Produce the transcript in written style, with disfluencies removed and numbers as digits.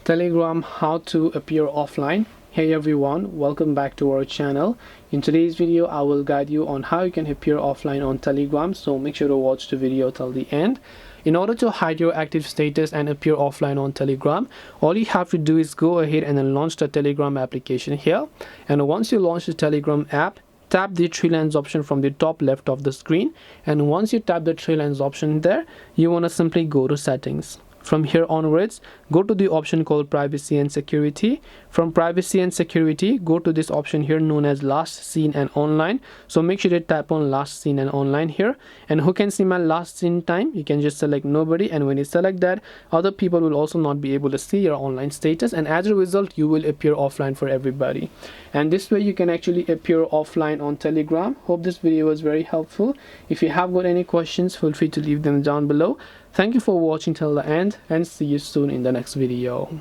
Telegram, how to appear offline. Hey everyone, welcome back to our channel. In today's video I will guide you on how you can appear offline on Telegram, so make sure to watch the video till the end. In order to hide your active status and appear offline on Telegram, all you have to do is go ahead and then launch the Telegram application here. And once you launch the Telegram app, tap the three lines option from the top left of the screen, and once you tap the three lines option there, you want to simply go to settings. From here onwards, go to the option called privacy and security. From privacy and security, go to this option here known as last seen and online. So make sure to tap on last seen and online here. And who can see my last seen time? You can just select nobody, and when you select that, other people will also not be able to see your online status, and as a result you will appear offline for everybody. And this way you can actually appear offline on Telegram. Hope this video was very helpful. If you have got any questions, feel free to leave them down below. Thank you for watching till the end, and see you soon in the next video.